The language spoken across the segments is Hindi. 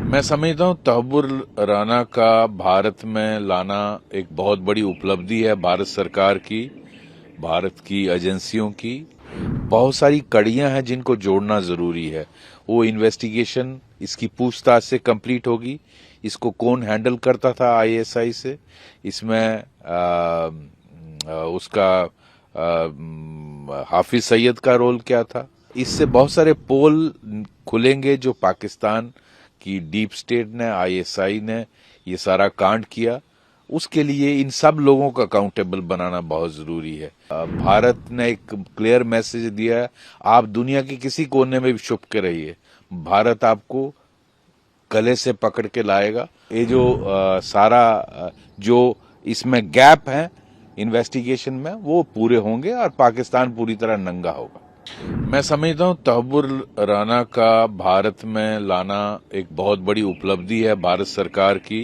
मैं समझता हूँ तहव्वुर राना का भारत में लाना एक बहुत बड़ी उपलब्धि है भारत सरकार की, भारत की एजेंसियों की। बहुत सारी कड़ियां हैं जिनको जोड़ना जरूरी है। वो इन्वेस्टिगेशन इसकी पूछताछ से कंप्लीट होगी। इसको कौन हैंडल करता था आईएसआई से, इसमें उसका हाफिज सईद का रोल क्या था। इससे बहुत सारे पोल खुलेंगे जो पाकिस्तान की डीप स्टेट ने, आईएसआई ने ये सारा कांड किया। उसके लिए इन सब लोगों को अकाउंटेबल बनाना बहुत जरूरी है। भारत ने एक क्लियर मैसेज दिया है, आप दुनिया के किसी कोने में भी छुप के रहिए, भारत आपको गले से पकड़ के लाएगा। ये जो जो इसमें गैप है इन्वेस्टिगेशन में, वो पूरे होंगे और पाकिस्तान पूरी तरह नंगा होगा। मैं समझता हूँ तहव्वुर राना का भारत में लाना एक बहुत बड़ी उपलब्धि है भारत सरकार की,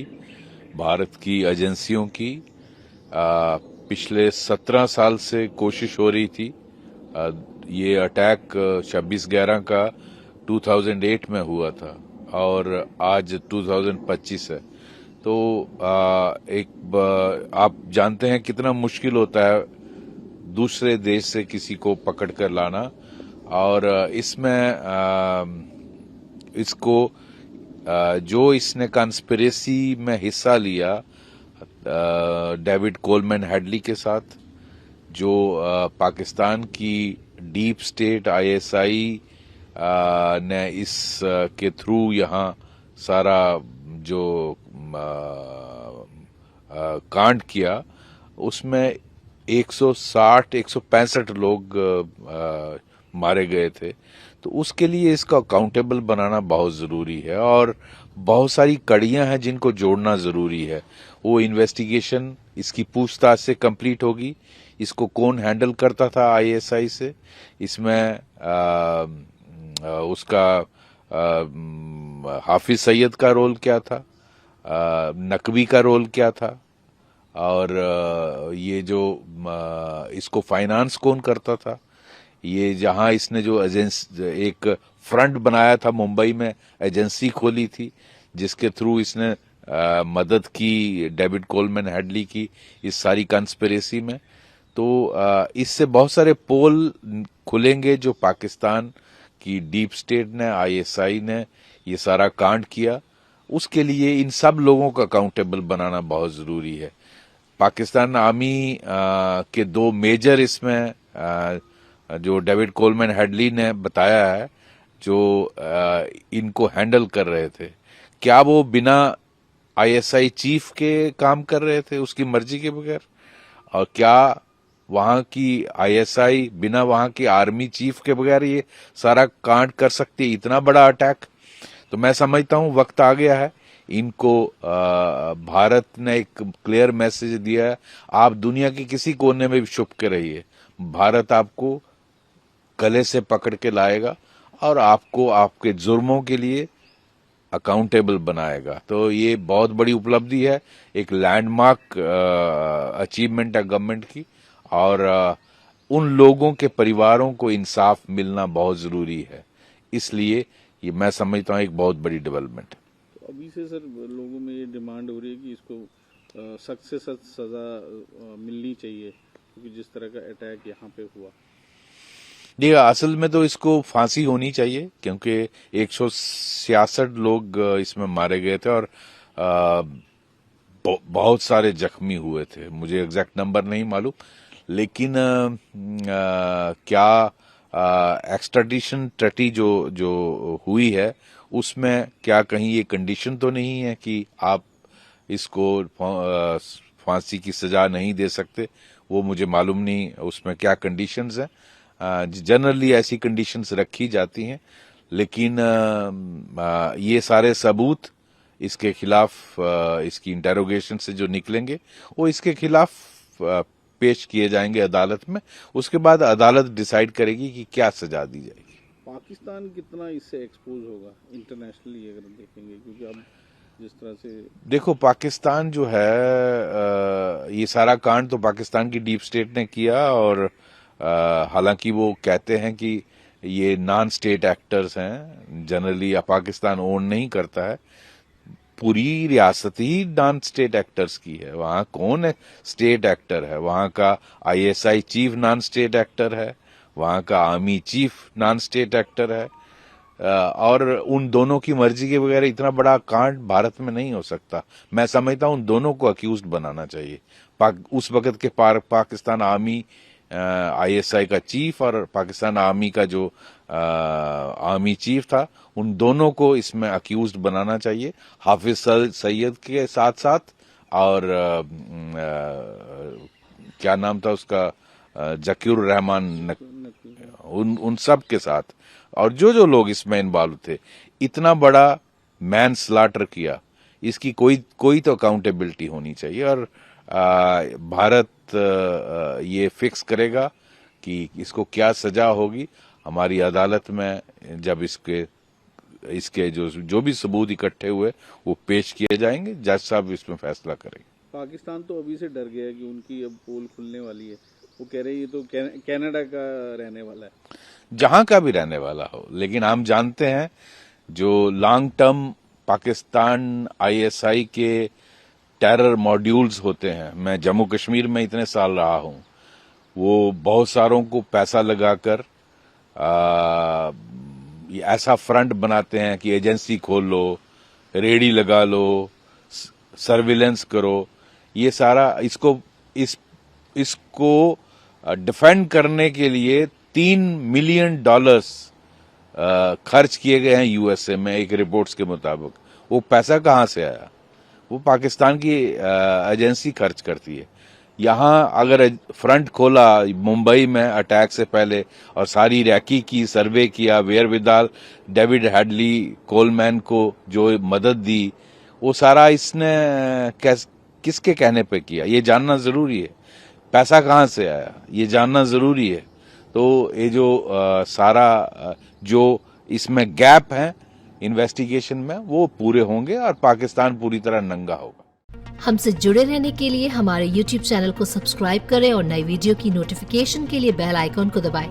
भारत की एजेंसियों की। पिछले 17 साल से कोशिश हो रही थी। ये अटैक 26/11 का 2008 में हुआ था और आज 2025 है। तो आप जानते हैं कितना मुश्किल होता है दूसरे देश से किसी को पकड़ कर लाना। और इसमें इसको जो इसने कॉन्स्पिरेसी में हिस्सा लिया डेविड कोलमैन हेडली के साथ, जो पाकिस्तान की डीप स्टेट आईएसआई ने इस के थ्रू यहाँ सारा जो कांड किया, उसमें 165 लोग मारे गए थे। तो उसके लिए इसका अकाउंटेबल बनाना बहुत जरूरी है और बहुत सारी कड़ियां हैं जिनको जोड़ना जरूरी है। वो इन्वेस्टिगेशन इसकी पूछताछ से कंप्लीट होगी। इसको कौन हैंडल करता था आईएसआई से, इसमें उसका हाफिज सईद का रोल क्या था, नकवी का रोल क्या था, और ये जो इसको फाइनेंस कौन करता था। ये जहां इसने जो एक फ्रंट बनाया था मुंबई में, एजेंसी खोली थी जिसके थ्रू इसने मदद की डेविड कोलमैन हेडली की इस सारी कंस्पिरेसी में। तो इससे बहुत सारे पोल खुलेंगे जो पाकिस्तान की डीप स्टेट ने, आईएसआई ने ये सारा कांड किया। उसके लिए इन सब लोगों को अकाउंटेबल बनाना बहुत जरूरी है। पाकिस्तान आर्मी के दो मेजर इसमें जो डेविड कोलमैन हेडली ने बताया है, जो इनको हैंडल कर रहे थे, क्या वो बिना आईएसआई चीफ के काम कर रहे थे उसकी मर्जी के बगैर? और क्या वहां की आईएसआई बिना वहां की आर्मी चीफ के बगैर ये सारा कांड कर सकती है, इतना बड़ा अटैक? तो मैं समझता हूं वक्त आ गया है। इनको भारत ने एक क्लियर मैसेज दिया है, आप दुनिया के किसी कोने में भी छुप के रहिए, भारत आपको गले से पकड़ के लाएगा और आपको आपके जुर्मों के लिए अकाउंटेबल बनाएगा। तो ये बहुत बड़ी उपलब्धि है, एक लैंडमार्क अचीवमेंट है गवर्नमेंट की। और उन लोगों के परिवारों को इंसाफ मिलना बहुत जरूरी है। इसलिए ये मैं समझता हूँ एक बहुत बड़ी डेवलपमेंट है। तो अभी से सर लोगों में ये डिमांड हो रही है कि इसको सख्त से सख्त सजा मिलनी चाहिए, क्योंकि जिस तरह का अटैक यहाँ पे हुआ। जी, असल में तो इसको फांसी होनी चाहिए, क्योंकि 166 लोग इसमें मारे गए थे और बहुत सारे जख्मी हुए थे। मुझे एग्जैक्ट नंबर नहीं मालूम, लेकिन क्या एक्स्ट्राडिशन ट्रीटी जो हुई है उसमें क्या कहीं ये कंडीशन तो नहीं है कि आप इसको फांसी की सजा नहीं दे सकते? वो मुझे मालूम नहीं उसमें क्या कंडीशंस हैं। जनरली ऐसी कंडीशंस रखी जाती हैं, लेकिन ये सारे सबूत इसके खिलाफ इसकी इंटेरोगेशन से जो निकलेंगे वो इसके खिलाफ पेश किए जाएंगे अदालत में। उसके बाद अदालत डिसाइड करेगी कि क्या सजा दी जाएगी। पाकिस्तान कितना इससे एक्सपोज होगा इंटरनेशनली अगर देखेंगे, क्योंकि अब जिस तरह से देखो, पाकिस्तान जो है ये सारा कांड तो पाकिस्तान की डीप स्टेट ने किया, और हालांकि वो कहते हैं कि ये नॉन स्टेट एक्टर्स हैं, जनरली पाकिस्तान ओन नहीं करता है। पूरी रियासत ही नॉन स्टेट एक्टर्स की है। वहां कौन है स्टेट एक्टर है? वहां का ISI chief non state actor है, वहां का army chief non state actor है। और उन दोनों की मर्जी के बगैर इतना बड़ा कांड भारत में नहीं हो सकता। मैं समझता हूं उन दोनों को अक्यूज्ड बनाना चाहिए। उस वक्त के पाकिस्तान आर्मी आईएसआई का चीफ और पाकिस्तान आर्मी का जो आर्मी चीफ था, उन दोनों को इसमें अक्यूज्ड बनाना चाहिए, हाफिज सईद के साथ साथ। और क्या नाम था उसका, जकीर रहमान, उन सब के साथ। और जो लोग इसमें इन्वॉल्व थे, इतना बड़ा मैन स्लाटर किया, इसकी कोई तो अकाउंटेबिलिटी होनी चाहिए। और भारत ये फिक्स करेगा कि इसको क्या सजा होगी। हमारी अदालत में जब इसके जो भी सबूत इकट्ठे हुए वो पेश किए जाएंगे, जज साहब इसमें फैसला करेंगे। पाकिस्तान तो अभी से डर गया है कि उनकी अब पोल खुलने वाली है। वो कह रहे हैं ये तो कनाडा का रहने वाला है, जहां का भी रहने वाला हो। लेकिन हम जानते हैं जो लॉन्ग टर्म पाकिस्तान आईएसआई के टेरर मॉड्यूल्स होते हैं, मैं जम्मू कश्मीर में इतने साल रहा हूं, वो बहुत सारों को पैसा लगाकर ऐसा फ्रंट बनाते हैं कि एजेंसी खोल लो, रेडी लगा लो, सर्विलेंस करो। ये सारा इसको डिफेंड करने के लिए $3 मिलियन खर्च किए गए हैं यूएसए में, एक रिपोर्ट्स के मुताबिक। वो पैसा कहां से आया? वो पाकिस्तान की एजेंसी खर्च करती है। यहां अगर फ्रंट खोला मुंबई में अटैक से पहले और सारी रैकी की, सर्वे किया, वेयरविदाल, डेविड हेडली, कोलमैन को जो मदद दी, वो सारा इसने किसके कहने पे किया, ये जानना जरूरी है। पैसा कहां से आया, ये जानना जरूरी है। तो ये जो सारा जो इसमें गैप है इन्वेस्टिगेशन में, वो पूरे होंगे और पाकिस्तान पूरी तरह नंगा होगा। हमसे जुड़े रहने के लिए हमारे YouTube चैनल को सब्सक्राइब करें और नई वीडियो की नोटिफिकेशन के लिए बेल आइकॉन को दबाएं।